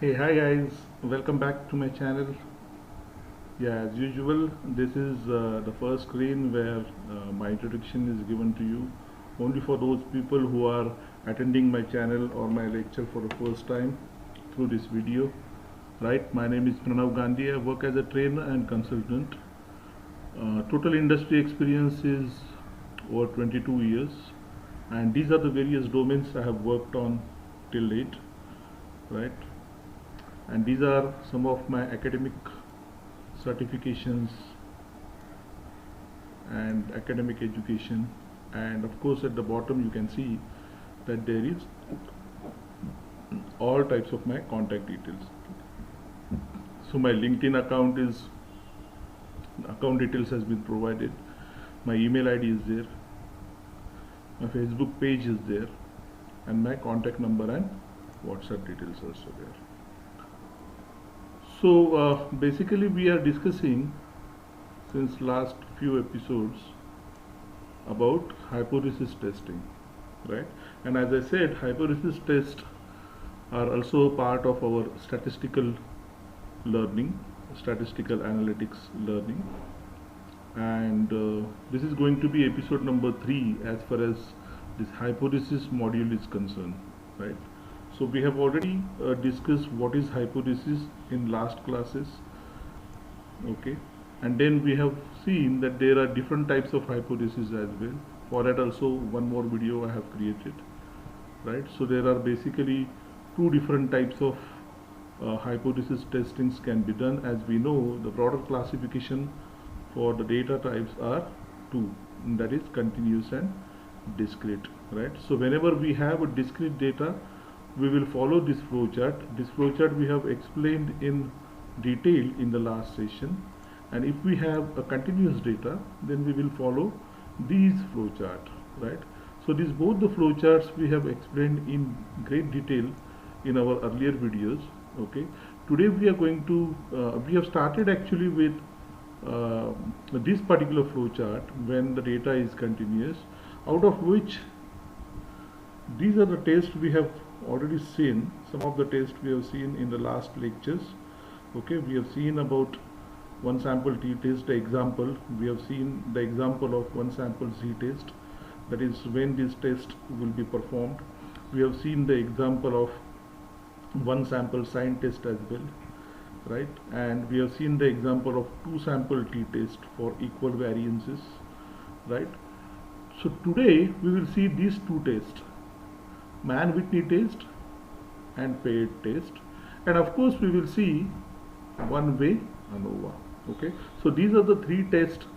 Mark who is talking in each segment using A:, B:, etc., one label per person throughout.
A: Hey, hi guys, welcome back to my channel. Yeah, as usual, this is the first screen where my introduction is given to you only for those people who are attending my channel or my lecture for the first time through this video. Right, my name is Pranav Gandhi. I work as a trainer and consultant. Total industry experience is over 22 years, and these are the various domains I have worked on till date. Right, and these are some of my academic certifications and academic education, and of course at the bottom you can see that there is all types of my contact details. So my LinkedIn account details has been provided, my email ID is there, my Facebook page is there, and my contact number and WhatsApp details also there. So basically we are discussing since last few episodes about hypothesis testing, right? And as I said, hypothesis tests are also part of our statistical learning, statistical analytics learning, and this is going to be episode number 3 as far as this hypothesis module is concerned, right? So we have already discussed what is hypothesis in last classes, okay, and then we have seen that there are different types of hypotheses as well. For that also one more video I have created, right? So there are basically two different types of hypothesis testings can be done. As we know, the broader classification for the data types are two, and that is continuous and discrete, right? So whenever we have a discrete data, we will follow this flowchart. This flowchart we have explained in detail in the last session, and if we have a continuous data, then we will follow these flowchart, right? So these both the flowcharts we have explained in great detail in our earlier videos, okay. Today we are going to we have started actually with this particular flowchart when the data is continuous, out of which these are the tests we have already seen. Some of the tests we have seen in the last lectures, okay. We have seen about one sample t test example. We have seen the example of one sample z test, that is when this test will be performed. We have seen the example of one sample sign test as well, right? And we have seen the example of two sample t test for equal variances, right? So today we will see these two tests, Mann-Whitney test and paired test, and of course we will see one-way ANOVA, okay. So these are the three tests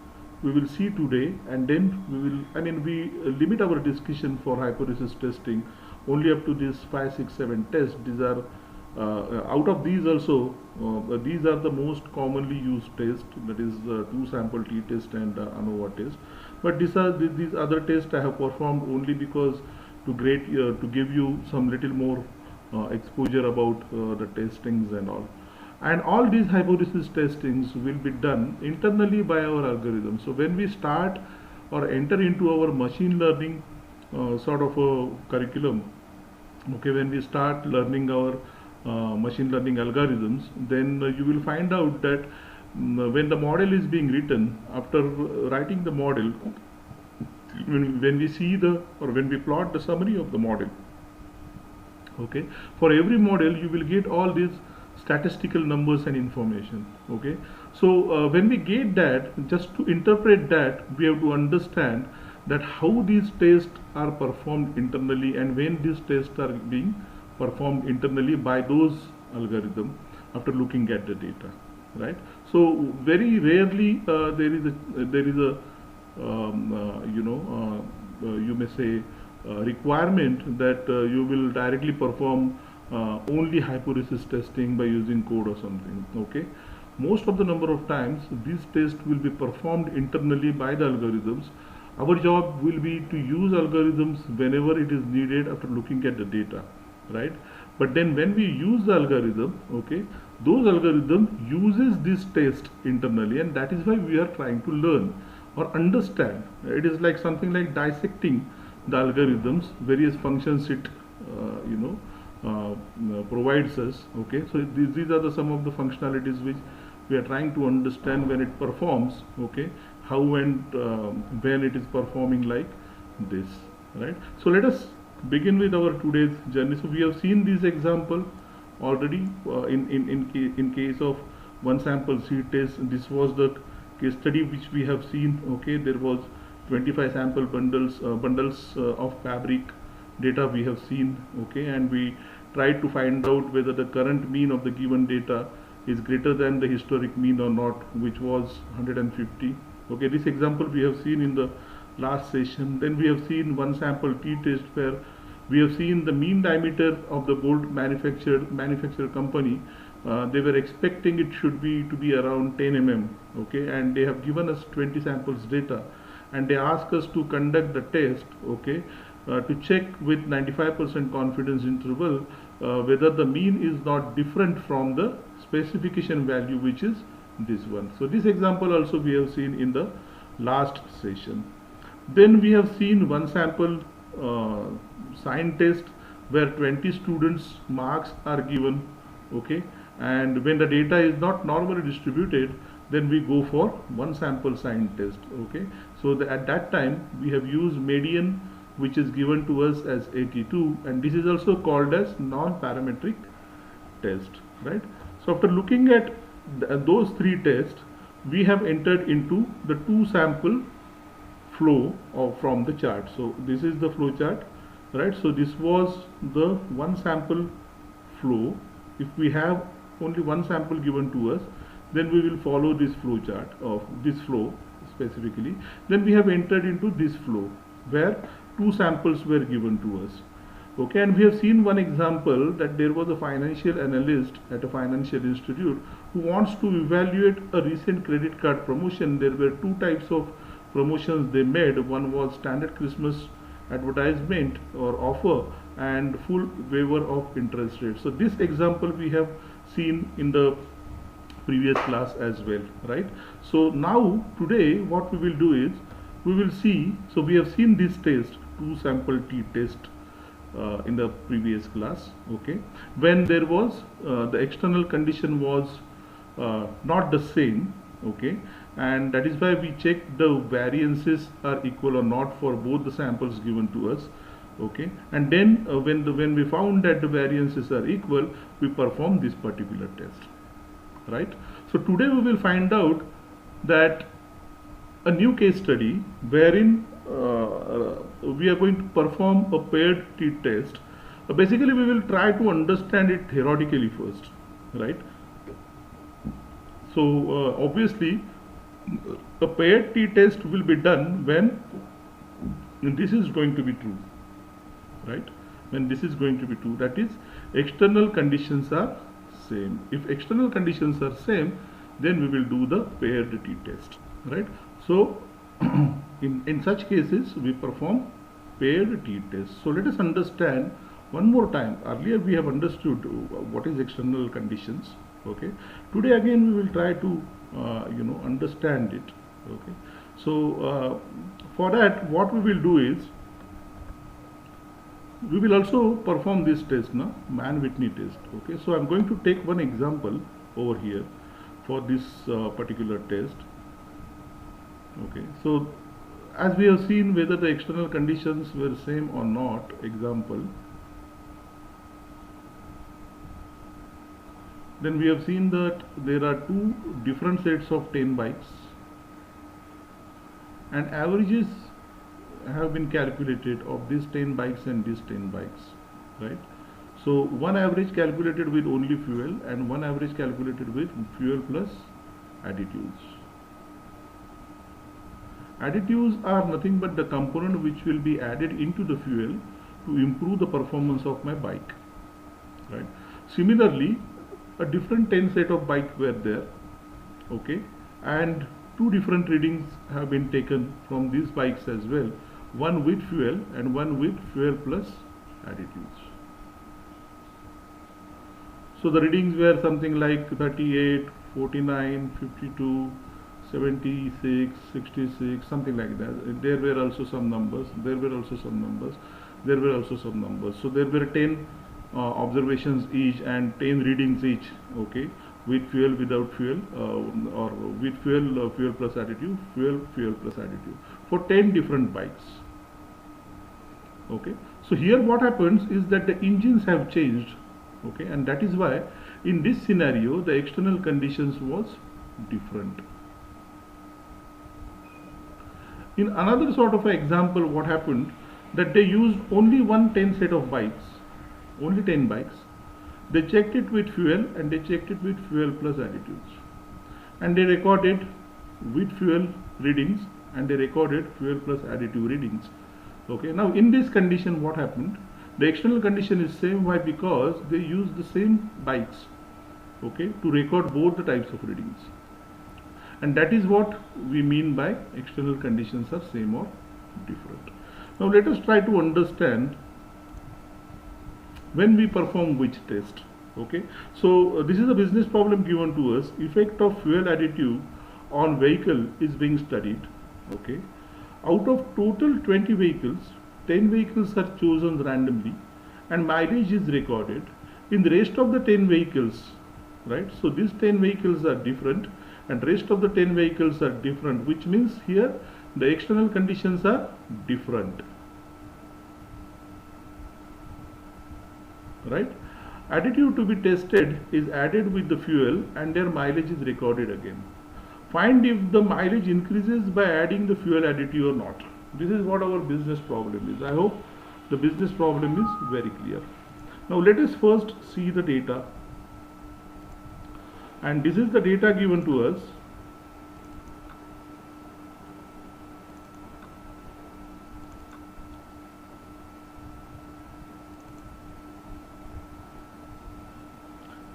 A: we will see today, and then we limit our discussion for hypothesis testing only up to this 5, 6, 7 tests. These are out of these also these are the most commonly used tests, that is two sample t test and ANOVA test. But these other tests I have performed only because to give you some little more exposure about the testings and all. And all these hypothesis testings will be done internally by our algorithm. So when we start or enter into our machine learning sort of a curriculum, okay, when we start learning our machine learning algorithms, then you will find out that when the model is being written, after writing the model, when we see when we plot the summary of the model, okay, for every model you will get all these statistical numbers and information, okay. So when we get that, just to interpret that, we have to understand that how these tests are performed internally and when these tests are being performed internally by those algorithms after looking at the data, right? So very rarely there is a you may say requirement that you will directly perform only hypothesis testing by using code or something, okay. Most of the number of times these tests will be performed internally by the algorithms. Our job will be to use algorithms whenever it is needed after looking at the data, right? But then when we use the algorithm, okay, those algorithm uses this test internally, and that is why we are trying to learn or understand. It is like something like dissecting the algorithms, various functions it provides us. Okay, so these are the some of the functionalities which we are trying to understand when it performs. Okay, how and when it is performing like this, right? So let us begin with our today's journey. So we have seen this example already in case of one sample seed test. This was the case study which we have seen. Okay, there was 25 sample bundles of fabric data we have seen. Okay, and we tried to find out whether the current mean of the given data is greater than the historic mean or not, which was 150. Okay, this example we have seen in the last session. Then we have seen one sample t-test where we have seen the mean diameter of the bolt manufacturer company. They were expecting it should be to be around 10 mm. Okay, and they have given us 20 samples data, and they ask us to conduct the test. Okay, to check with 95% confidence interval whether the mean is not different from the specification value, which is this one. So this example also we have seen in the last session. Then we have seen one sample sign test where 20 students marks are given. Okay, and when the data is not normally distributed, then we go for one sample sign test. Okay, so at that time we have used median, which is given to us as 82, and this is also called as non-parametric test, right? So after looking at those three tests, we have entered into the two sample flow from the chart. So this is the flow chart, right? So this was the one sample flow. If we have only one sample given to us, then we will follow this flow chart of this flow specifically. Then we have entered into this flow where two samples were given to us. Okay, and we have seen one example that there was a financial analyst at a financial institute who wants to evaluate a recent credit card promotion. There were two types of promotions they made. One was standard Christmas advertisement or offer and full waiver of interest rate. So this example we have seen in the previous class as well, right? So now today what we will do is we will see, so we have seen this test, two sample t-test in the previous class. Okay, when there was the external condition was not the same. Okay, and that is why we check the variances are equal or not for both the samples given to us. Okay, and then when we found that the variances are equal, we perform this particular test, right? So today we will find out that a new case study wherein we are going to perform a paired t-test. Basically we will try to understand it theoretically first, right? So obviously a paired t-test will be done when this is going to be true, right? When this is going to be true, that is external conditions are same. If external conditions are same, then we will do the paired t-test, right? So in such cases we perform paired t-test. So let us understand one more time. Earlier we have understood what is external conditions. Okay, today again we will try to understand it. Okay, so for that what we will do is we will also perform this test now, Mann-Whitney test. Okay, so I am going to take one example over here for this particular test. Okay, so as we have seen whether the external conditions were same or not, example, then we have seen that there are two different sets of 10 bikes and averages have been calculated of these 10 bikes and these 10 bikes, right? So one average calculated with only fuel and one average calculated with fuel plus additives. Additives are nothing but the component which will be added into the fuel to improve the performance of my bike, right? Similarly, a different 10 set of bikes were there. Okay, and two different readings have been taken from these bikes as well, one with fuel and one with fuel plus additives. So the readings were something like 38, 49, 52, 76, 66, something like that. There were also some numbers, there were also some numbers, there were also some numbers. So there were 10 observations each and 10 readings each, okay, with fuel, without fuel, or with fuel, fuel plus additive, fuel plus additive, for 10 different bikes. Okay, so here what happens is that the engines have changed, okay, and that is why in this scenario the external conditions was different. In another sort of an example, what happened, that they used only 10 set of bikes, only 10 bikes. They checked it with fuel and they checked it with fuel plus additives, and they recorded with fuel readings and they recorded fuel plus additive readings. Okay, now in this condition what happened, the external condition is same. Why? Because they use the same bikes, okay, to record both the types of readings, and that is what we mean by external conditions are same or different. Now let us try to understand when we perform which test. Okay, so this is a business problem given to us. Effect of fuel additive on vehicle is being studied. Okay, out of total 20 vehicles, 10 vehicles are chosen randomly and mileage is recorded. In the rest of the 10 vehicles, right, so these 10 vehicles are different and rest of the 10 vehicles are different, which means here the external conditions are different, right. Additive to be tested is added with the fuel and their mileage is recorded again. Find if the mileage increases by adding the fuel additive or not. This is what our business problem is. I hope the business problem is very clear. Now let us first see the data, and this is the data given to us.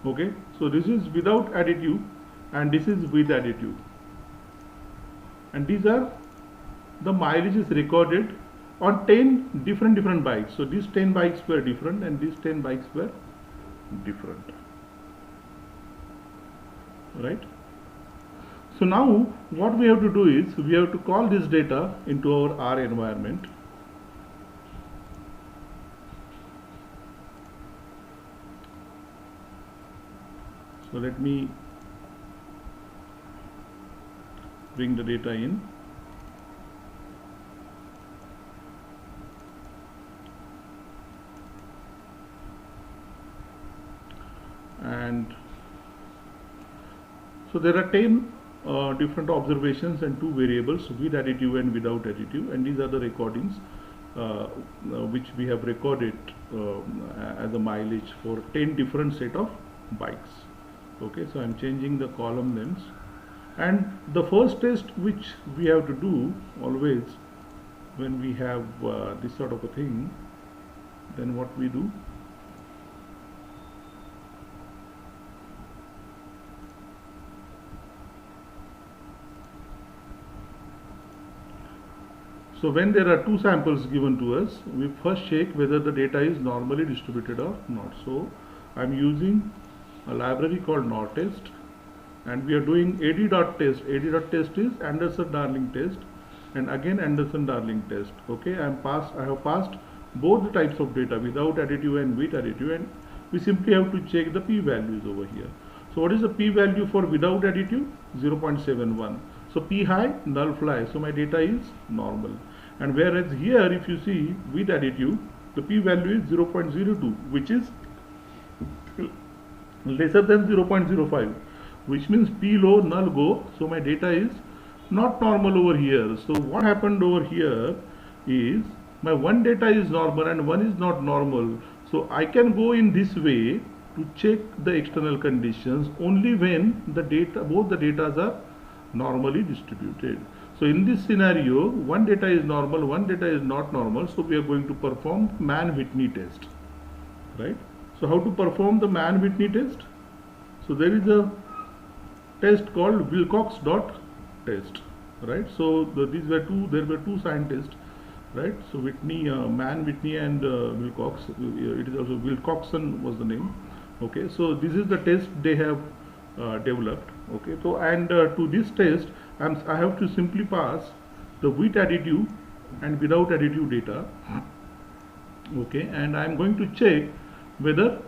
A: Okay, so this is without additive and this is with additive, and these are the mileages recorded on 10 different bikes. So these 10 bikes were different and these 10 bikes were different, right. So now what we have to do is we have to call this data into our R environment. So let me bring the data in. And so there are 10 different observations and 2 variables, with additive and without additive, and these are the recordings which we have recorded as a mileage for 10 different set of bikes. Okay, so I am changing the column names, and the first test which we have to do always when we have this sort of a thing, then what we do, so when there are 2 samples given to us, we first check whether the data is normally distributed or not. So I am using a library called NORTEST, and we are doing ad.test. ad.test is Anderson-Darling test, and again Anderson-Darling test. Okay, I have passed both the types of data, without additive and with additive, and we simply have to check the p-values over here. So what is the p-value for without additive? 0.71. So p high, null fly, so my data is normal. And whereas here if you see with additive, the p-value is 0.02, which is lesser than 0.05, which means p low, null go, so my data is not normal over here. So what happened over here is my one data is normal and one is not normal. So I can go in this way to check the external conditions only when the data, both the data are normally distributed. So in this scenario, one data is normal, one data is not normal, so we are going to perform Mann-Whitney test, right. So how to perform the Mann-Whitney test? So there is a test called Wilcox.test, right. So there were two scientists, right. So Mann-Whitney and Wilcox. It is also Wilcoxon was the name. Okay, so this is the test they have developed. Okay, so and to this test I have to simply pass the with additive and without additive data. Okay, and I am going to check whether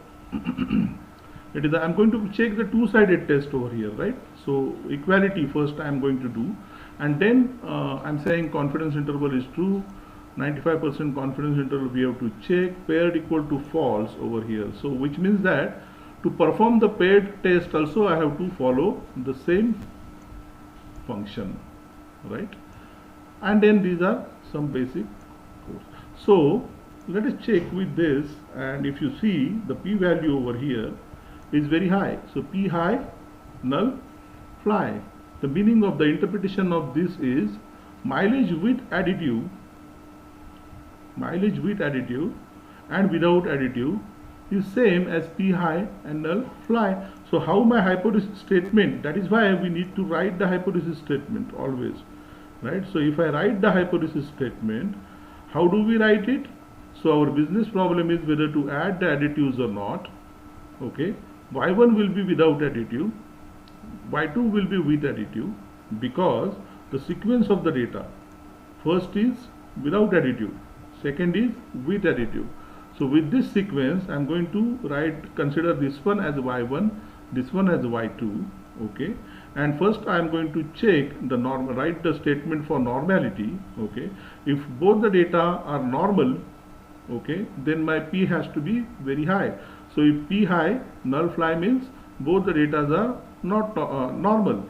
A: it is, I'm going to check the two-sided test over here, right? So equality first I'm going to do, and then I'm saying confidence interval is true, 95% confidence interval we have to check, paired equal to false over here. So which means that to perform the paired test also I have to follow the same function, right? And then these are some basic codes. So let us check with this, and if you see the p-value over here is very high, so p high, null fly. The meaning of the interpretation of this is mileage with additive and without additive is same as p high and null fly. So how my hypothesis statement, that is why we need to write the hypothesis statement always, right? So if I write the hypothesis statement, how do we write it? So our business problem is whether to add the additives or not. Okay, y1 will be without additive, y2 will be with additive, because the sequence of the data, first is without additive, second is with additive. So with this sequence I'm going to consider this one as y1, this one as y2. Okay, and first I am going to check the write the statement for normality. Okay, if both the data are normal, okay, then my p has to be very high. So if p high, null fly means both the data are not normal,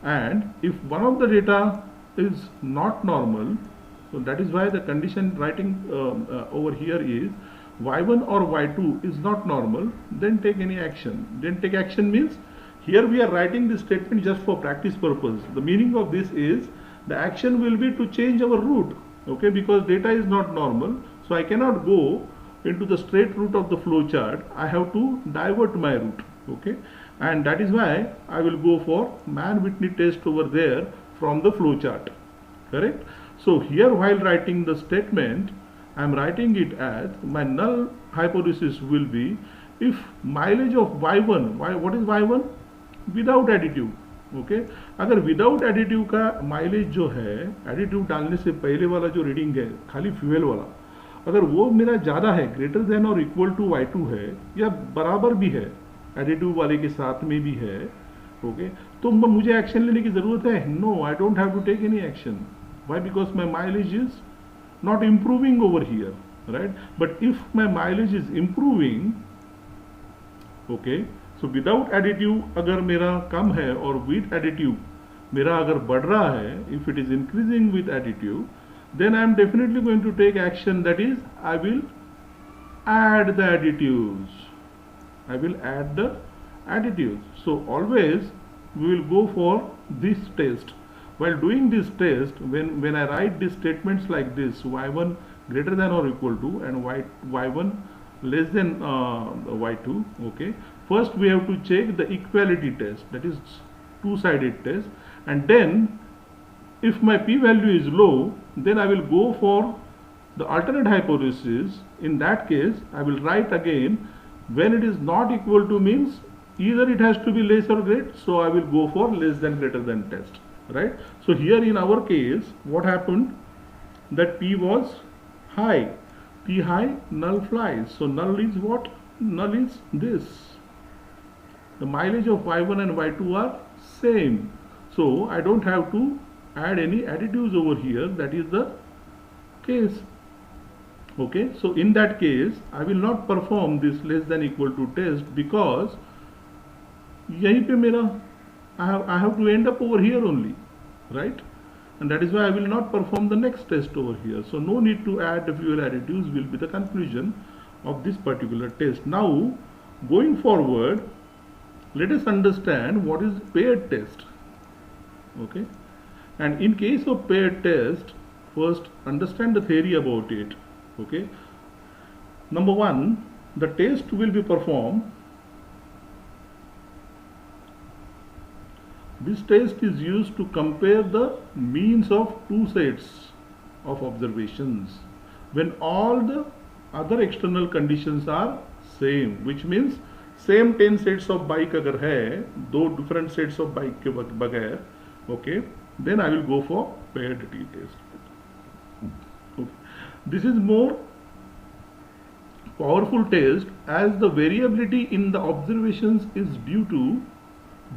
A: and if one of the data is not normal, so that is why the condition writing over here is y1 or y2 is not normal, then take any action. Then take action means here we are writing this statement just for practice purpose. The meaning of this is the action will be to change our route, okay, because data is not normal, so I cannot go into the straight route of the flow chart. I have to divert my route, okay, and that is why I will go for Mann-Whitney test over there from the flow chart, correct? So here while writing the statement, I am writing it as my null hypothesis will be if mileage of y1, what is y1? Without additive, okay अगर without additive का mileage जो है additive डालने से पहले वाला जो reading है खाली फ्यूल वाला, अगर वो मेरा ज़्यादा है, ग्रेटर देन और इक्वल टू y2 है या बराबर भी है एडिटिव वाले के साथ में भी है, ओके, तो मुझे एक्शन लेने की ज़रूरत है? No, I don't have to take any action. Why? Because my mileage is not improving over here, right? But if my mileage is improving, okay, so without additive अगर मेरा कम है और with additive मेरा अगर बढ़ रहा है, if it is increasing with additive, then I am definitely going to take action, that is I will add the additives. I will add the additives. So always we will go for this test. While doing this test, when I write these statements like this, y1 greater than or equal to and y1 less than y2, okay, first we have to check the equality test, that is two-sided test, and then if my p-value is low, then I will go for the alternate hypothesis. In that case I will write again when it is not equal to means either it has to be less or greater, so I will go for less than greater than test. Right? So here in our case, what happened? That P was high. P high, null flies. So null is what? Null is this. The mileage of y1 and y2 are same. So I don't have to add any additives over here. That is the case. Okay. So in that case, I will not perform this less than equal to test, because yahi pe mera I have to end up over here only, right? And that is why I will not perform the next test over here. So no need to add the fuel additives will be the conclusion of this particular test. Now going forward, let us understand what is paired test. Okay, and in case of paired test, first understand the theory about it. Okay, number one, the test will be performed. This test is used to compare the means of two sets of observations when all the other external conditions are same, which means same 10 sets of bike अगर है, दो different sets of bike के बगैर, okay, then I will go for paired t-test. Okay. This is more powerful test as the variability in the observations is due to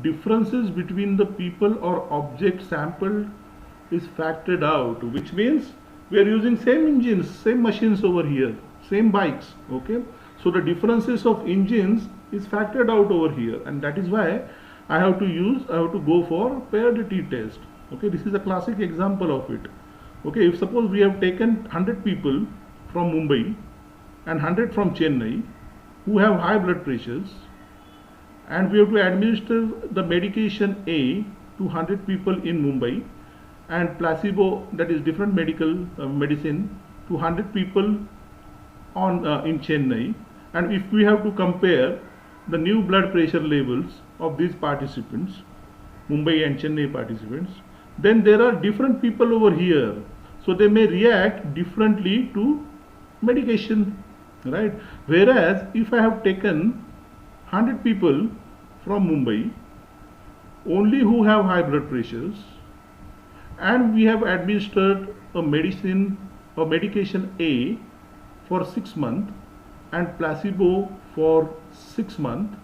A: differences between the people or object sampled is factored out, which means we are using same engines, same machines over here, same bikes. Okay, so the differences of engines is factored out over here, and that is why I have to go for paired t-test. Okay, this is a classic example of it. Okay, if suppose we have taken 100 people from Mumbai and 100 from Chennai who have high blood pressures, and we have to administer the medication A to 100 people in Mumbai and placebo, that is different medicine, to 100 people in Chennai, and if we have to compare the new blood pressure levels of these participants, Mumbai and Chennai participants, then there are different people over here, so they may react differently to medication, right? Whereas if I have taken 100 people from Mumbai only who have high blood pressures, and we have administered a medication A for 6 months and placebo for 6 months,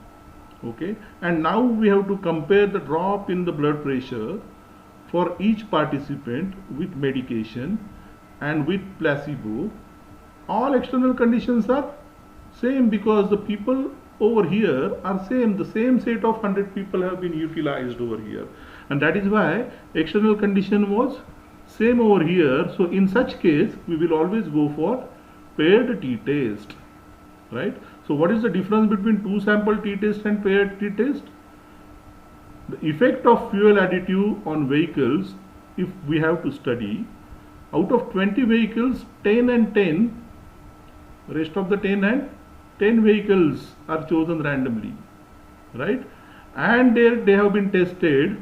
A: okay, and now we have to compare the drop in the blood pressure for each participant with medication and with placebo. All external conditions are same because the people over here are same. The same set of 100 people have been utilized over here, and that is why external condition was same over here. So in such case we will always go for paired t-test, right? So what is the difference between two sample t-test and paired t-test? The effect of fuel additive on vehicles, if we have to study, out of 20 vehicles, 10 and 10, rest of the 10 and 10 vehicles are chosen randomly, right? And they have been tested,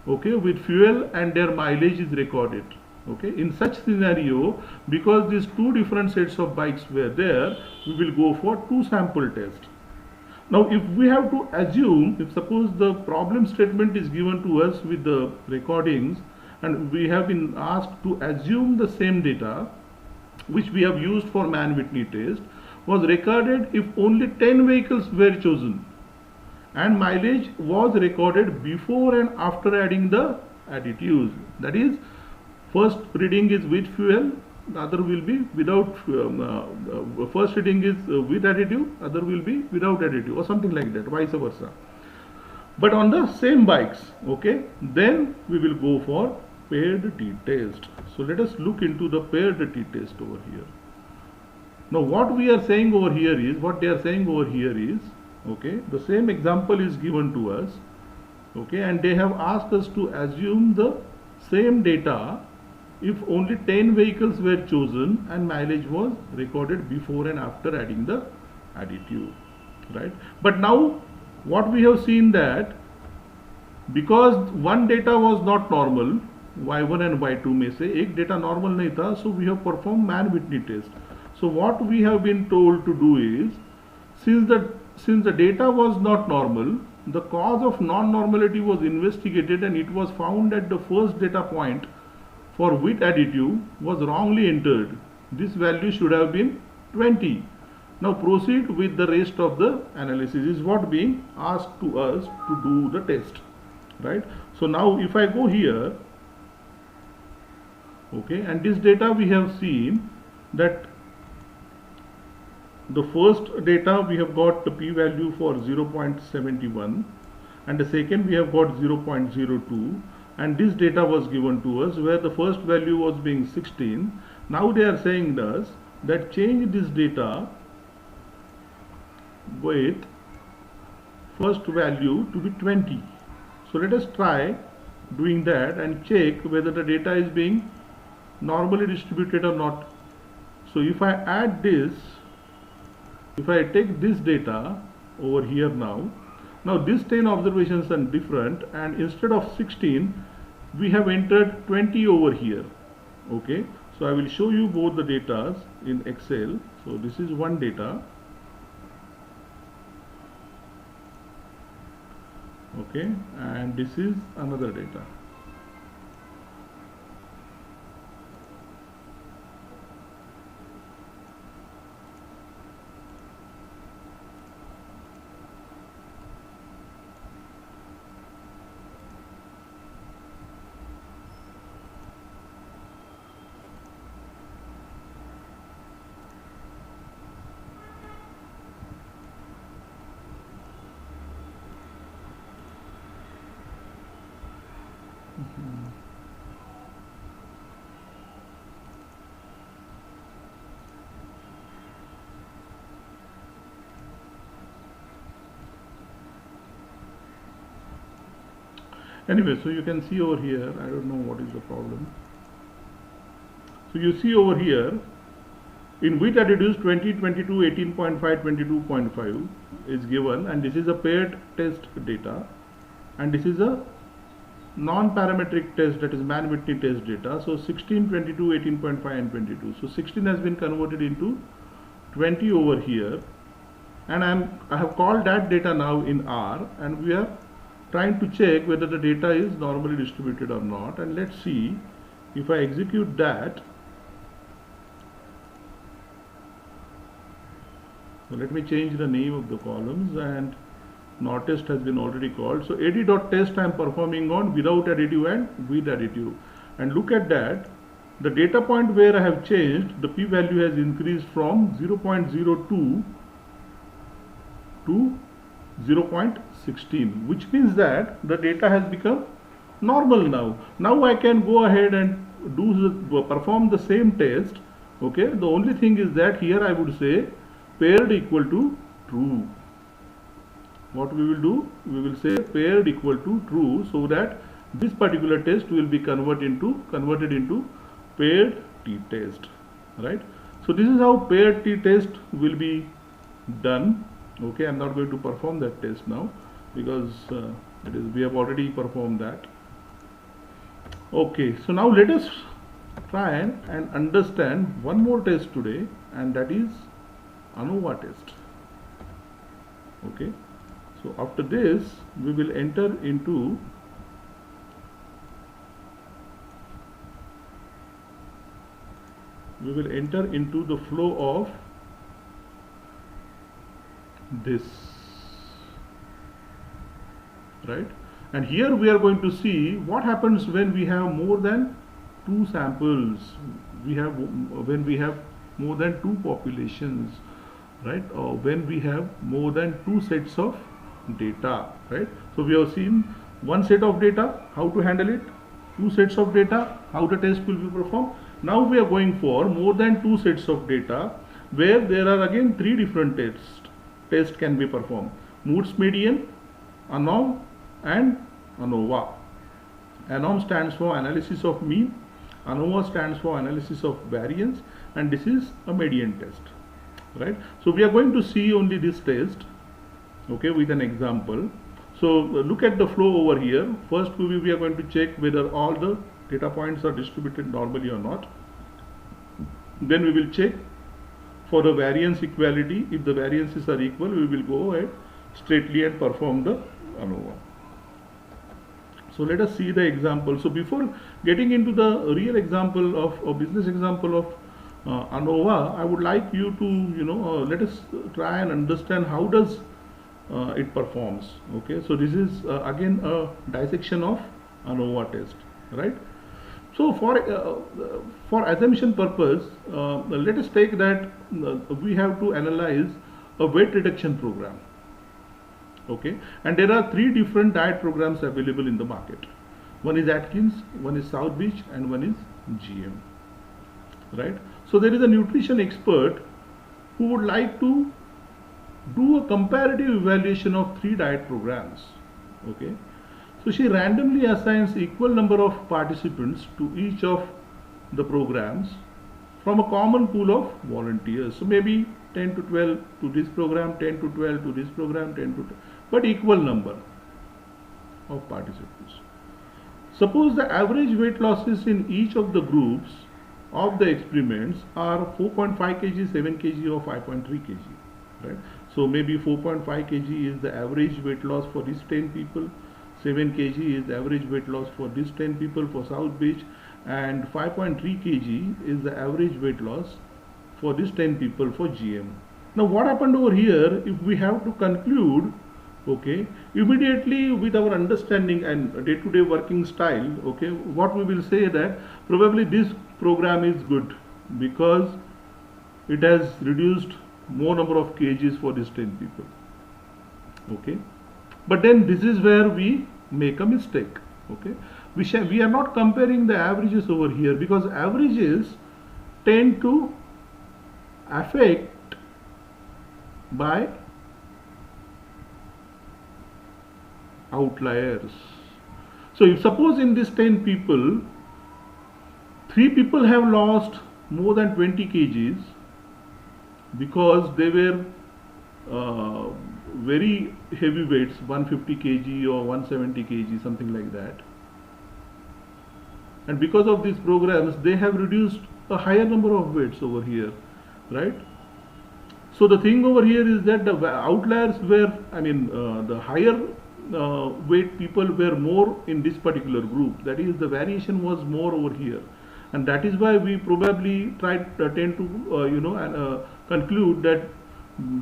A: okay, with fuel, and their mileage is recorded. Okay, in such scenario, because these two different sets of bikes were there, we will go for two sample test. Now if we have to assume, if suppose the problem statement is given to us with the recordings and we have been asked to assume the same data which we have used for man-Whitney test was recorded if only 10 vehicles were chosen, and mileage was recorded before and after adding the additives. That is, first reading is with fuel, the other will be without, first reading is with additive, other will be without additive, or something like that, vice versa. But on the same bikes, okay, then we will go for paired t-test. So let us look into the paired t-test over here. Now what we are saying over here is, what they are saying over here is, okay, the same example is given to us, okay, and they have asked us to assume the same data if only 10 vehicles were chosen and mileage was recorded before and after adding the additive, right? But now what we have seen that because one data was not normal, y1 and y2 may say एक data normal नहीं था, so we have performed man-Whitney test. So what we have been told to do is, since the data was not normal, the cause of non-normality was investigated and it was found that the first data point for with additive was wrongly entered. This value should have been 20. Now proceed with the rest of the analysis is what being asked to us to do the test, right? So now if I go here, okay, and this data we have seen that the first data we have got the p-value for 0.71 and the second we have got 0.02, and this data was given to us where the first value was being 16. Now they are saying us that change this data with first value to be 20. So let us try doing that and check whether the data is being normally distributed or not. So if I add this, if I take this data over here now these 10 observations are different, and instead of 16 we have entered 20 over here. Okay, so I will show you both the data in Excel. So this is one data, okay, and this is another data. Anyway, so you can see over here, I don't know what is the problem. So you see over here, in which are reduced 20, 22, 18.5, 22.5 is given, and this is a paired test data, and this is a non-parametric test, that is Mann-Whitney test data. So 16, 22, 18.5 and 22. So 16 has been converted into 20 over here, and I have called that data now in R, and we are trying to check whether the data is normally distributed or not. And let's see if I execute that. So let me change the name of the columns, and NOR test has been already called. So AD.test I am performing on without additive and with additive. And look at that, the data point where I have changed, the p-value has increased from 0.02 to 0.16, which means that the data has become normal now. Now I can go ahead and perform the same test. Okay, the only thing is that here I would say paired equal to true. What we will do, we will say paired equal to true, so that this particular test will be converted into paired t-test, right? So this is how paired t-test will be done. Okay, I'm not going to perform that test now because we have already performed that. Okay, so now let us try and understand one more test today, and that is ANOVA test. Okay, so after this we will enter into the flow of this, right? And here we are going to see what happens when we have more than two samples, when we have more than two populations, right? Or when we have more than two sets of data, right? So we have seen one set of data, how to handle it, two sets of data, how the test will be performed. Now we are going for more than two sets of data, where there are again three different tests can be performed: Moore's median, ANOM and ANOVA. ANOM stands for analysis of mean, ANOVA stands for analysis of variance, and this is a median test, right? So we are going to see only this test, okay, with an example. So look at the flow over here. First we are going to check whether all the data points are distributed normally or not. Then we will check for the variance equality. If the variances are equal, we will go ahead straightly and perform the ANOVA. So let us see the example. So before getting into the real example of a business example of ANOVA, I would like you to let us try and understand how does it performs. Okay, so this is again a dissection of ANOVA test, right? So for assumption purpose, let us take that we have to analyze a weight reduction program. Okay, and there are three different diet programs available in the market. One is Atkins, one is South Beach, and one is GM, right? So there is a nutrition expert who would like to do a comparative evaluation of three diet programs. Okay, so she randomly assigns equal number of participants to each of the programs from a common pool of volunteers. So maybe 10 to 12 to this program, 10 to 12 to this program, 10 to 12, but equal number of participants. Suppose the average weight losses in each of the groups of the experiments are 4.5 kg, 7 kg or 5.3 kg, right? So maybe 4.5 kg is the average weight loss for these 10 people, 7 kg is the average weight loss for these 10 people for South Beach, and 5.3 kg is the average weight loss for these 10 people for GM. Now what happened over here, if we have to conclude, okay, immediately with our understanding and day-to-day working style, okay, what we will say that probably this program is good because it has reduced more number of kgs for these 10 people. Okay, but then this is where we make a mistake. Okay, we are not comparing the averages over here, because averages tend to affect by outliers. So if suppose in these 10 people, 3 people have lost more than 20 kgs because they were uh, very heavy weights, 150 kg or 170 kg, something like that. And because of these programs, they have reduced a higher number of weights over here, right? So the thing over here is that the outliers were, the higher weight people were more in this particular group. That is, the variation was more over here, and that is why we probably tend to conclude that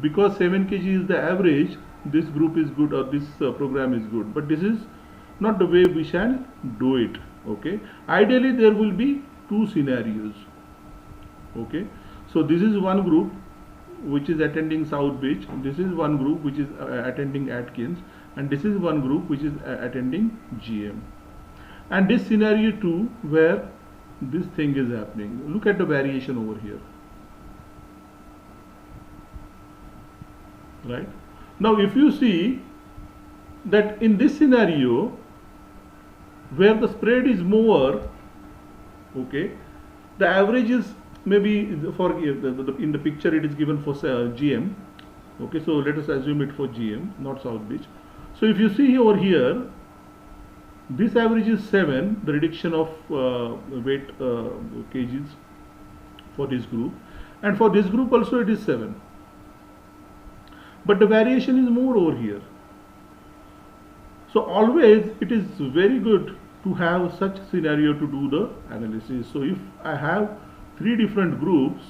A: because 7 kg is the average, this group is good or this program is good. But this is not the way we shall do it. Okay. Ideally, there will be 2 scenarios. Okay. So this is one group which is attending South Beach. This is one group which is attending Atkins, and this is one group which is attending GM. And this scenario 2 where this thing is happening. Look at the variation over here. Right. Now if you see that in this scenario where the spread is more, okay, the average is maybe for in the picture it is given for GM. Okay, so let us assume it for GM, not South Beach. So if you see over here, this average is 7, the reduction of weight kgs for this group, and for this group also it is 7. But the variation is more over here. So always it is very good to have such scenario to do the analysis. So if I have 3 different groups,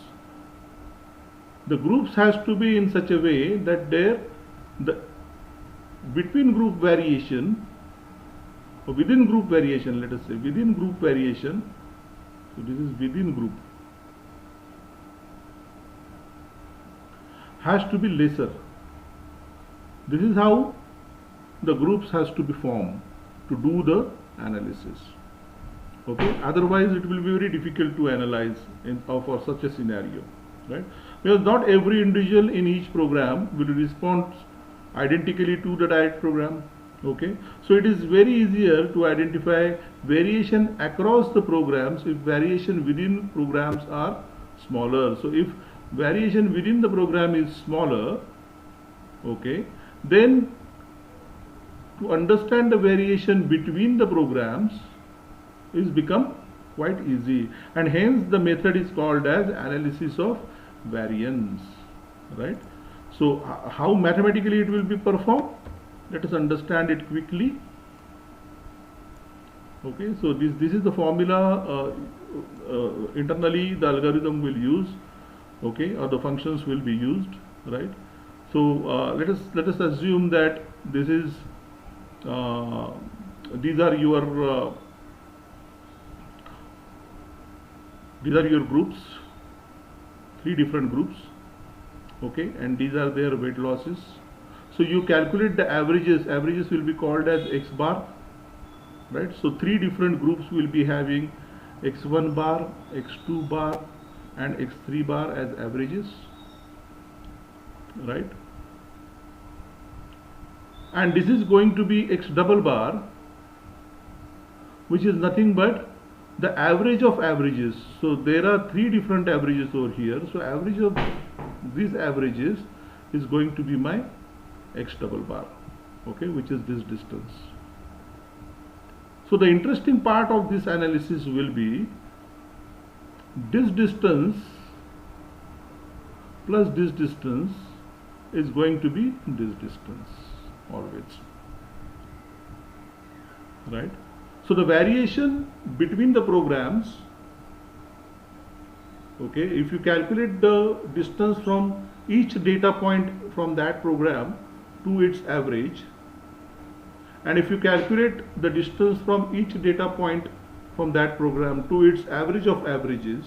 A: the groups has to be in such a way that the between group variation or within group variation, let us say within group variation, so this is within group, has to be lesser. This is how the groups has to be formed to do the analysis. Okay, otherwise it will be very difficult to analyze for such a scenario, right? Because not every individual in each program will respond identically to the diet program. Okay, so it is very easier to identify variation across the programs if variation within programs are smaller. So if variation within the program is smaller, okay, then to understand the variation between the programs is become quite easy, and hence the method is called as analysis of variance, right? So how mathematically it will be performed, let us understand it quickly. Okay, so this is the formula internally the algorithm will use, okay, or the functions will be used, right? So let us assume that this is these are your groups, 3 different groups, okay, and these are their weight losses. So you calculate the averages. Averages will be called as X bar, right? So 3 different groups will be having X1 bar, X2 bar, and X3 bar as averages, right? And this is going to be X double bar, which is nothing but the average of averages. So there are 3 different averages over here. So average of these averages is going to be my X double bar, okay, which is this distance. So the interesting part of this analysis will be this distance plus this distance is going to be this distance always, right? So the variation between the programs, okay, if you calculate the distance from each data point from that program to its average, and if you calculate the distance from each data point from that program to its average of averages,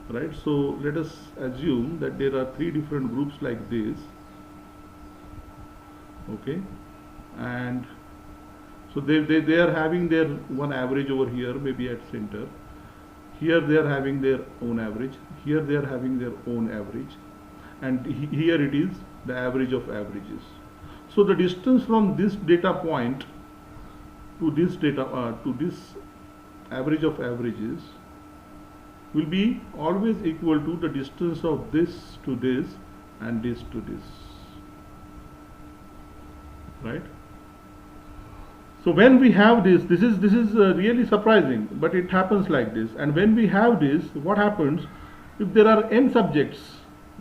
A: right? So let us assume that there are 3 different groups like this, okay, and so they are having their one average over here, maybe at center. Here they are having their own average. Here they are having their own average, and here it is the average of averages. So the distance from this data point to this data to this average of averages will be always equal to the distance of this to this and this to this, right? So when we have this is really surprising, but it happens like this. And when we have this, what happens if there are n subjects?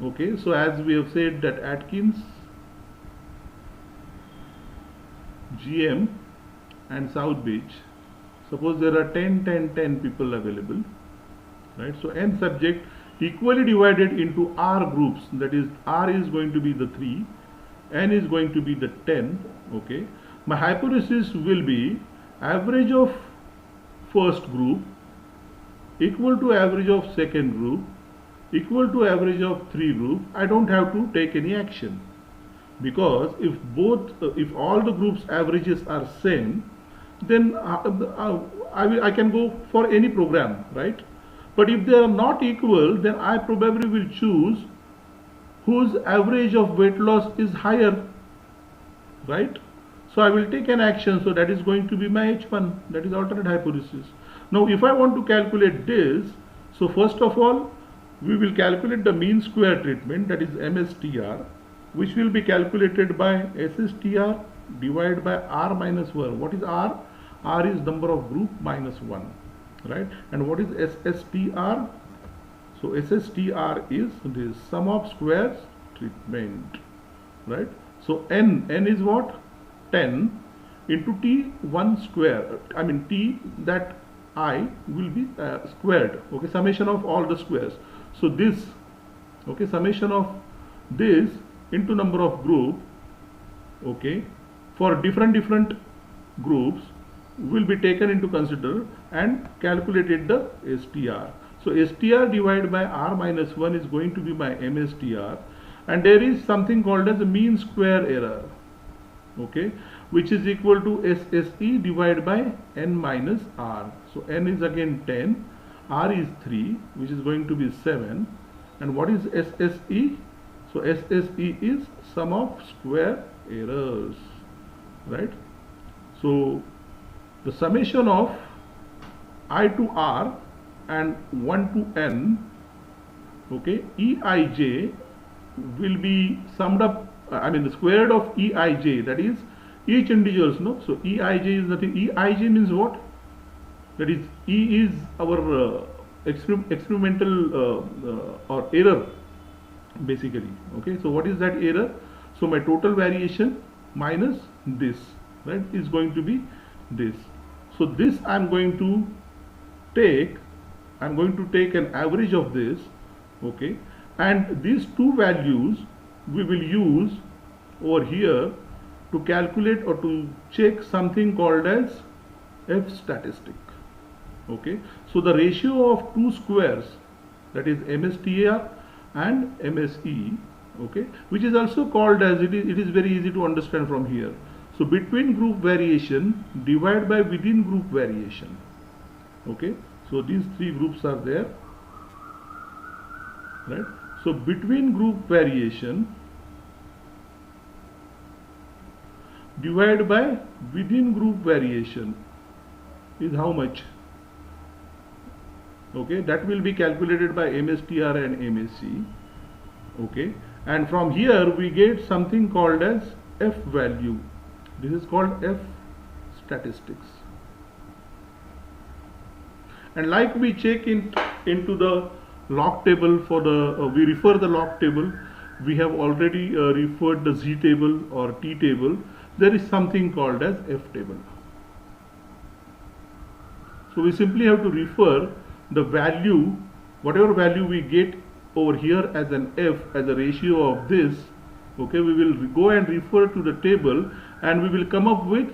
A: Okay, so as we have said that Atkins, GM and South Beach, suppose there are 10 people available, right? So n subject equally divided into R groups, that is R is going to be the 3, n is going to be the 10. Okay, my hypothesis will be average of first group equal to average of second group equal to average of 3 group. I don't have to take any action, because if all the groups averages are same, then I can go for any program, right? But if they are not equal, then I probably will choose whose average of weight loss is higher, right? So I will take an action. So that is going to be my H1, that is alternate hypothesis. Now if I want to calculate this, so first of all we will calculate the mean square treatment, that is MSTR, which will be calculated by SSTR divided by R minus 1. What is R? R is number of group minus 1, right? And what is SSTR? So SSTR is the sum of squares treatment, right? So n is what? 10 into T1 square, I mean T that I will be squared, okay, summation of all the squares. So this, okay, summation of this into number of group, okay, for different groups will be taken into consider and calculated the STR. So STR divided by R minus 1 is going to be my MSTR, and there is something called as a mean square error, okay, which is equal to SSE divided by n minus R. So n is again 10, R is 3, which is going to be 7, and what is SSE? So SSE is sum of square errors, right? So the summation of I to R and 1 to n, okay, EIJ will be summed up, I mean the square root of EIJ, that is each individuals, no? So EIJ is nothing. EIJ means what? That is E is our experimental or error basically, okay? So what is that error? So my total variation minus this, right, is going to be this. So this I am going to take an average of this, okay, and these two values we will use over here to calculate or to check something called as F statistic, okay. So the ratio of two squares, that is MSTR and MSE, okay, which is also called as, it is very easy to understand from here. So between group variation divided by within group variation, okay. So these three groups are there, right? So between group variation divided by within group variation is how much? Okay, that will be calculated by MSTR and MSE, okay, and from here we get something called as F value. This is called F statistics. And like we check into the log table for the we refer the log table, we have already referred the Z table or T table. There is something called as F table. So we simply have to refer the value, whatever value we get over here as an F, as a ratio of this, okay, we will go and refer to the table and we will come up with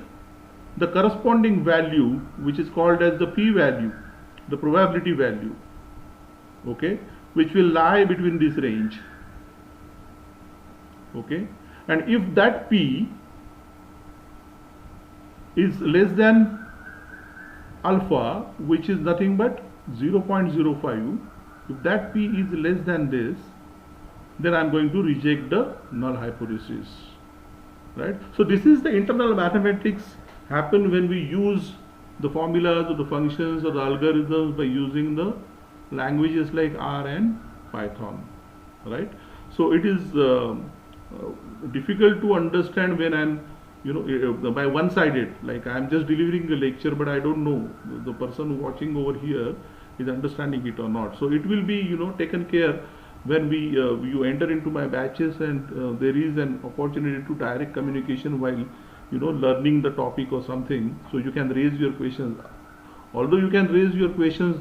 A: the corresponding value, which is called as the P value, the probability value, okay, which will lie between this range, okay. And if that P is less than alpha, which is nothing but 0.05, if that P is less than this, then I am going to reject the null hypothesis, right? So this is the internal mathematics happen when we use the formulas or the functions or the algorithms by using the languages like R and Python, right? So it is difficult to understand when I'm, by one-sided, like I'm just delivering a lecture, but I don't know the person watching over here is understanding it or not. So it will be, taken care when you enter into my batches, and there is an opportunity to direct communication while learning the topic or something. So you can raise your questions, although you can raise your questions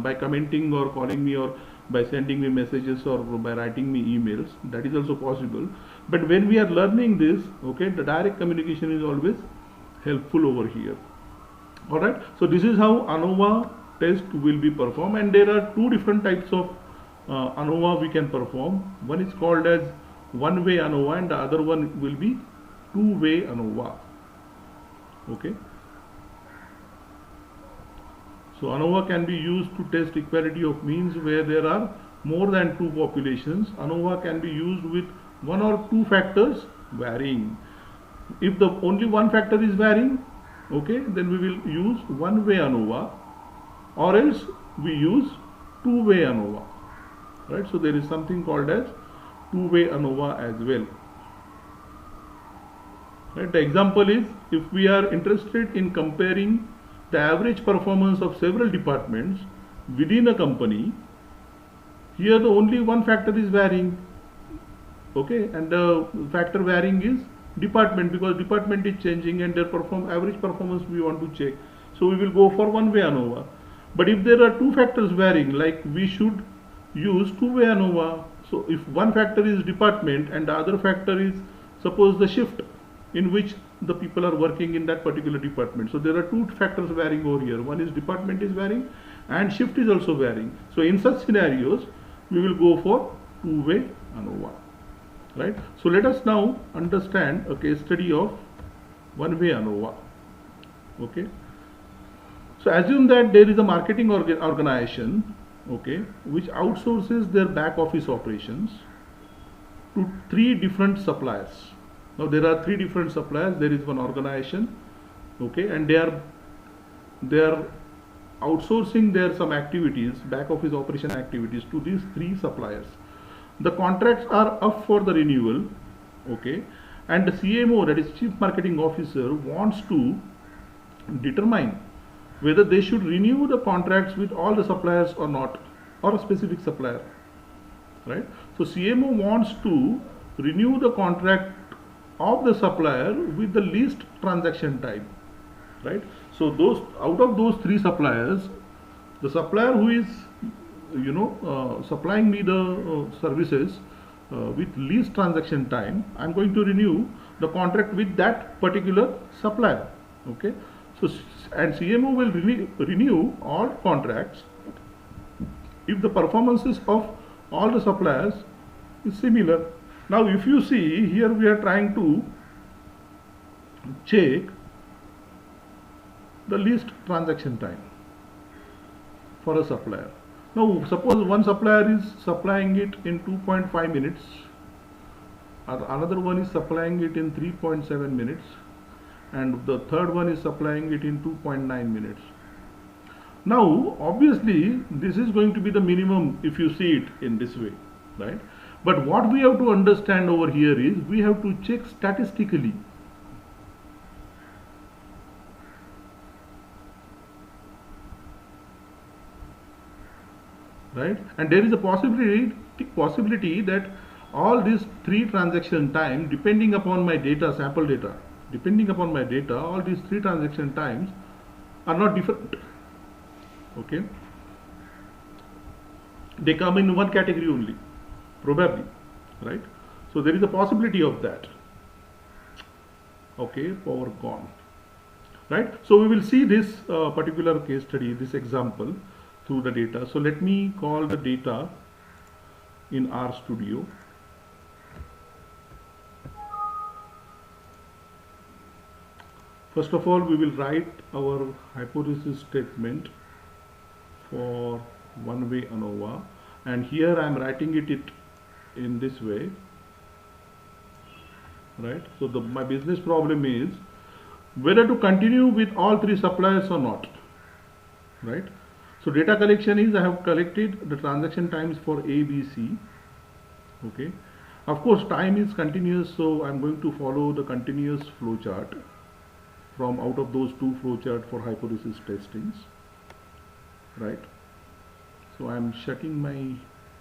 A: by commenting or calling me or by sending me messages or by writing me emails. That is also possible. But when we are learning this, okay, the direct communication is always helpful over here. All right, so this is how ANOVA test will be performed, and there are two different types of ANOVA we can perform. One is called as one-way ANOVA, and the other one will be two-way ANOVA. Okay, so ANOVA can be used to test equality of means where there are more than two populations. ANOVA can be used with one or two factors varying. If the only one factor is varying, okay, then we will use one-way ANOVA, or else we use two-way ANOVA, right? So there is something called as two-way ANOVA as well, right? The example is, if we are interested in comparing the average performance of several departments within a company, here the only one factor is varying, okay, and the factor varying is department, because department is changing and their average performance we want to check. So we will go for one-way ANOVA. But if there are two factors varying, like, we should use two-way ANOVA. So if one factor is department and the other factor is, suppose, the shift in which the people are working in that particular department. So there are two factors varying over here. One is department is varying and shift is also varying. So in such scenarios, we will go for two-way ANOVA, right? So let us now understand a case study of one-way ANOVA. Okay. So assume that there is a marketing organization, okay, which outsources their back office operations to three different suppliers. Now there are three different suppliers. There is one organization, okay, and they are outsourcing their some activities, back office operation activities, to these three suppliers. The contracts are up for the renewal, okay, and the CMO, that is Chief Marketing Officer, wants to determine whether they should renew the contracts with all the suppliers or not, or a specific supplier, right? So CMO wants to renew the contract of the supplier with the least transaction time, right? So out of those three suppliers, the supplier who is supplying me the services with least transaction time, I'm going to renew the contract with that particular supplier, okay? So and CMO will renew all contracts if the performances of all the suppliers is similar. Now if you see here, we are trying to check the least transaction time for a supplier. Now suppose one supplier is supplying it in 2.5 minutes, another one is supplying it in 3.7 minutes, and the third one is supplying it in 2.9 minutes. Now obviously this is going to be the minimum if you see it in this way, right? But what we have to understand over here is, we have to check statistically. Right? And there is a possibility that all these three transaction time, depending upon my data, sample data, all these three transaction times are not different. Okay? They come in one category only, probably, right? So there is a possibility of that. Okay, power gone, right? So we will see this particular case study, this example, through the data. So let me call the data in RStudio. First of all, we will write our hypothesis statement for one-way ANOVA, and here I am writing it in this way, right? So my business problem is, whether to continue with all three suppliers or not, right? So data collection is I have collected the transaction times for A, B, C. Okay. Of course, time is continuous, so I'm going to follow the continuous flow chart from out of those two flow chart for hypothesis testings, right? So I'm shutting my,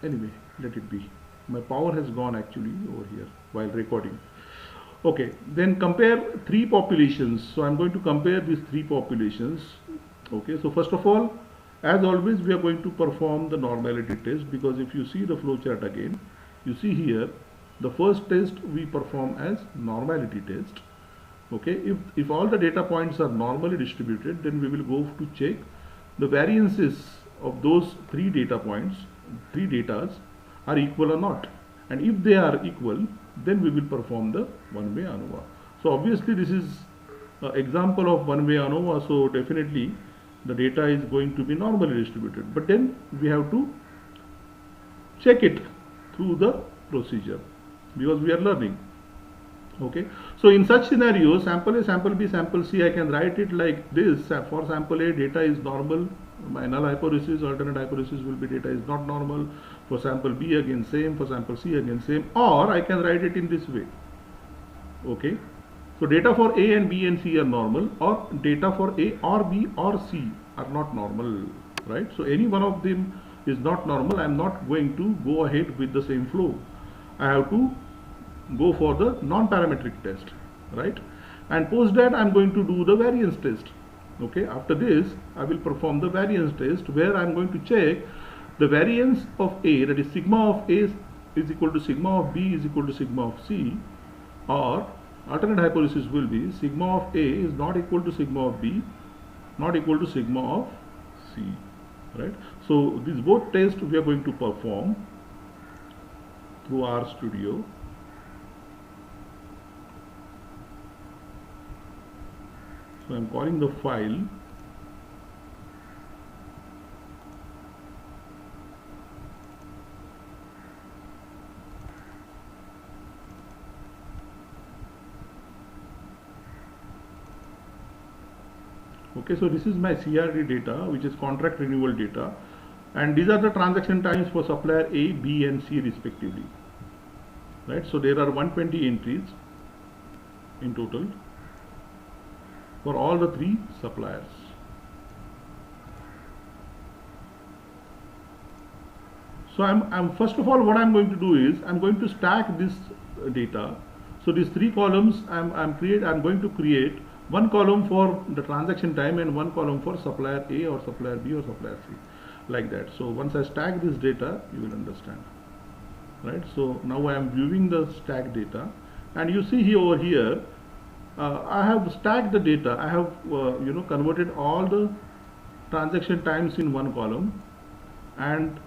A: anyway, let it be. My power has gone actually over here while recording. Okay, then compare three populations. So I'm going to compare these three populations. Okay, so first of all, as always, we are going to perform the normality test, because if you see the flow chart again, you see here the first test we perform as normality test. Okay, if all the data points are normally distributed, then we will go to check the variances of those three data points, three datas are equal or not, and if they are equal, then we will perform the one-way ANOVA. So obviously this is an example of one-way ANOVA, so definitely the data is going to be normally distributed, but then we have to check it through the procedure because we are learning. Okay, so in such scenarios, sample A, sample B, sample C, I can write it like this. For sample A, data is normal, my null hypothesis, alternate hypothesis will be data is not normal. For sample B again same, for sample C again same, or I can write it in this way. Okay, so data for A and B and C are normal, or data for A or B or C are not normal, right? So any one of them is not normal. I am not going to go ahead with the same flow. I have to go for the non-parametric test, right? And post that I am going to do the variance test. Okay, after this I will perform the variance test where I am going to check the variance of A, that is sigma of A is equal to sigma of B is equal to sigma of C, or alternate hypothesis will be sigma of A is not equal to sigma of B, not equal to sigma of C, right? So these both tests we are going to perform through RStudio. So I'm calling the file okay, so this is my CRD data, which is contract renewal data, and these are the transaction times for supplier A, B and C respectively, right? So there are 120 entries in total for all the three suppliers. So I'm first of all what I'm going to do is I'm going to stack this data. So these three columns I'm going to create one column for the transaction time and one column for supplier A or supplier B or supplier C, like that. So once I stack this data, you will understand, right? So now I am viewing the stack data, and you see here over here I have stacked the data. I have converted all the transaction times in one column, and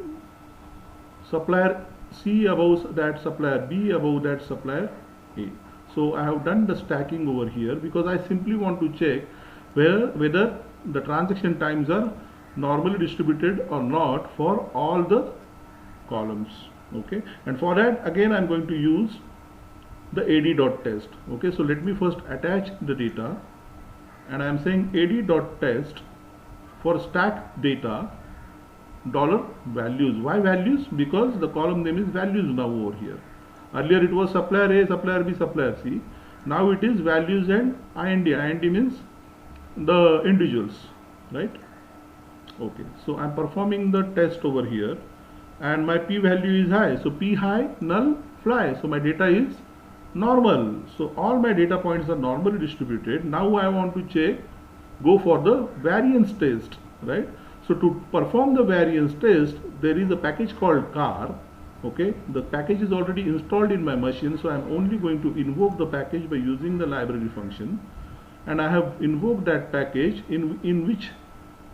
A: supplier C above that supplier B, above that supplier A. So I have done the stacking over here because I simply want to check whether the transaction times are normally distributed or not for all the columns. Okay, and for that again I am going to use the ad.test. Okay, so let me first attach the data, and I am saying ad.test for stack data $values. Why values? Because the column name is values now over here. Earlier it was supplier A, supplier B, supplier C. Now it is values and IND. IND means the individuals, right? Okay, so I'm performing the test over here, and my p value is high. So p high, null, fly. So my data is normal. So all my data points are normally distributed. Now I want to check, go for the variance test, right? So to perform the variance test, there is a package called car. Okay, the package is already installed in my machine, so I am only going to invoke the package by using the library function, and I have invoked that package in which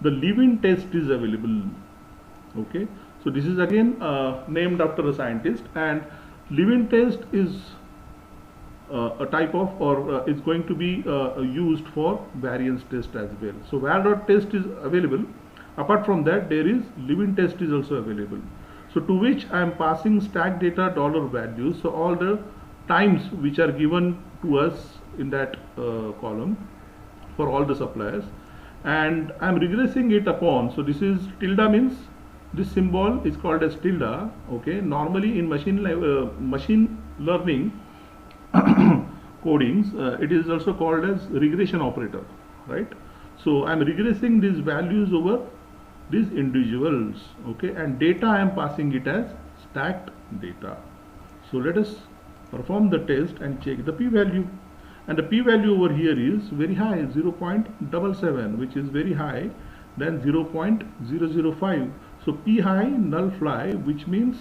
A: the live-in test is available. Okay, so this is again named after a scientist, and live-in test is a type of, or is going to be used for variance test as well. So var.test is available. Apart from that, there is live-in test is also available. So to which I am passing stack data $values. So all the times which are given to us in that column, for all the suppliers, and I'm regressing it upon. So this is tilde, means this symbol is called as tilde. Okay, normally in machine learning codings, it is also called as regression operator, right? So I'm regressing these values over these individuals, okay, and data I am passing it as stacked data. So let us perform the test and check the p-value, and the p-value over here is very high, 0.77, which is very high than 0.005. so p high, null fly, which means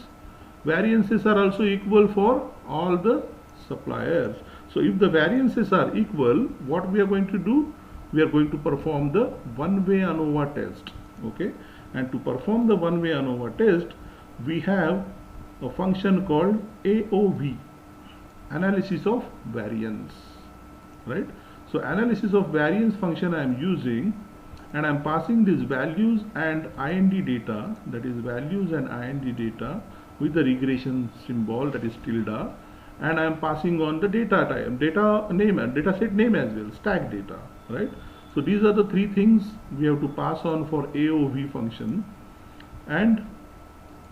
A: variances are also equal for all the suppliers. So if the variances are equal, what we are going to do, we are going to perform the one-way ANOVA test, okay, and to perform the one-way ANOVA test, we have a function called AOV, analysis of variance, right? So analysis of variance function I am using, and I am passing these values and IND data, that is values and IND data with the regression symbol, that is tilde, and I am passing on the data type, data name and data set name as well, stack data, right? So these are the three things we have to pass on for AOV function, and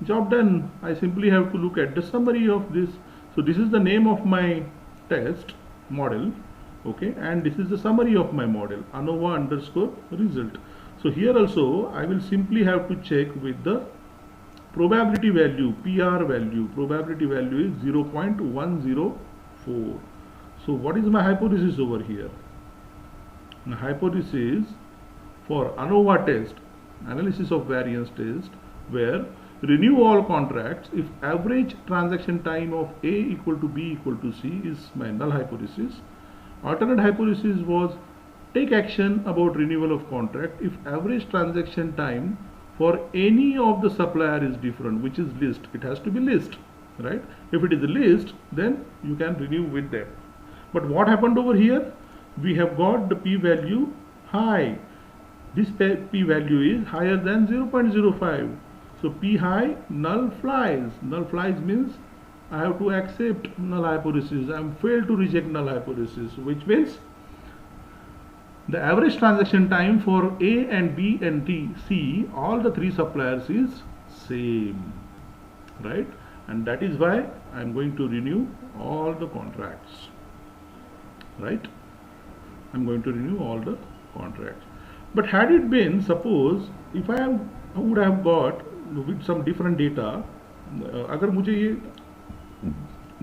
A: job done. I simply have to look at the summary of this. So this is the name of my test model, okay, and this is the summary of my model, ANOVA underscore result. So here also I will simply have to check with the probability value, PR value. Probability value is 0.104. So what is my hypothesis over here? My hypothesis for ANOVA test, analysis of variance test, where renew all contracts if average transaction time of A equal to B equal to C is my null hypothesis. Alternate hypothesis was take action about renewal of contract if average transaction time for any of the supplier is different, which is list. It has to be list, right? If it is a list, then you can renew with them. But what happened over here? We have got the p-value high. This p-value is higher than 0.05. So p high, null flies. Null flies means I have to accept null hypothesis. I am failed to reject null hypothesis, which means the average transaction time for A and B and C, all the three suppliers is same, right? And that is why I am going to renew all the contracts, right? I am going to renew all the contracts. But had it been, suppose if I would have got with some different data, अगर मुझे ये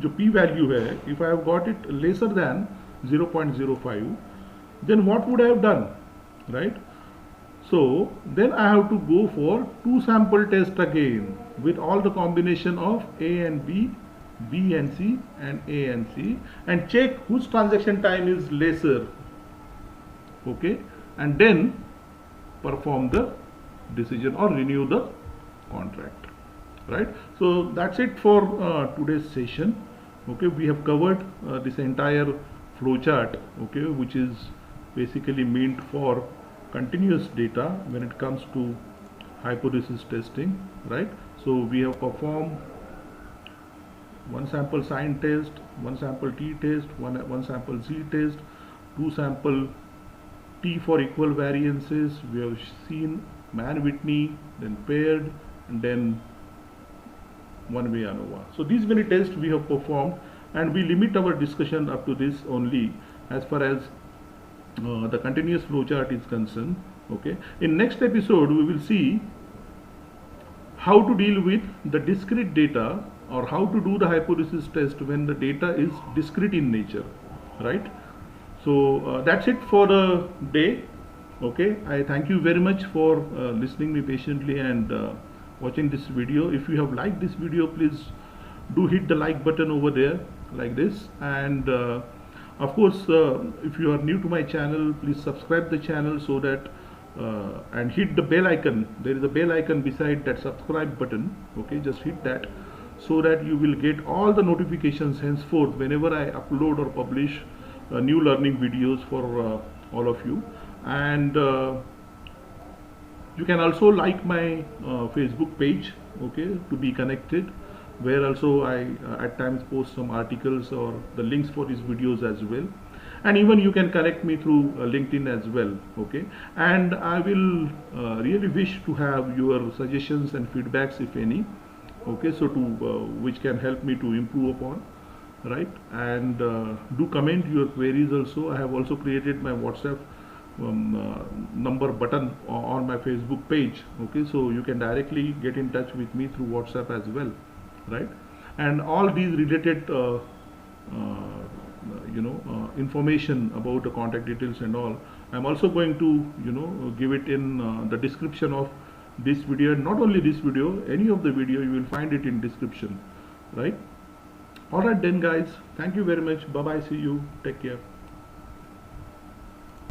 A: जो p value है, if I have got it lesser than 0.05, then what would I have done, right? So then I have to go for two sample test again with all the combination of A and B, B and C, and A and C, and check whose transaction time is lesser, okay, and then perform the decision or renew the contract, right? So that's it for today's session. Okay, we have covered this entire flowchart, okay, which is basically meant for continuous data when it comes to hypothesis testing, right? So we have performed one sample sign test, one sample t test, one sample z test, two sample t for equal variances. We have seen Mann-Whitney, then paired, and then one-way ANOVA. So these many tests we have performed, and we limit our discussion up to this only as far as the continuous flowchart is concerned. Okay. In next episode, we will see how to deal with the discrete data, or how to do the hypothesis test when the data is discrete in nature, right? So that's it for the day. Okay, I thank you very much for listening me patiently and watching this video. If you have liked this video, please do hit the like button over there like this, and of course if you are new to my channel, please subscribe the channel so that and hit the bell icon. There is a bell icon beside that subscribe button. Okay, just hit that so that you will get all the notifications henceforth whenever I upload or publish new learning videos for all of you. And you can also like my Facebook page, okay, to be connected. where also I at times post some articles or the links for these videos as well. And even you can connect me through LinkedIn as well. Okay, and I will really wish to have your suggestions and feedbacks, if any. Okay, so to which can help me to improve upon, right? And do comment your queries also. I have also created my WhatsApp number button on my Facebook page. Okay, so you can directly get in touch with me through WhatsApp as well, right? And all these related information about the contact details and all, I'm also going to give it in the description of this video. And not only this video, any of the video, you will find it in description, right? All right then guys, thank you very much. Bye bye, see you, take care.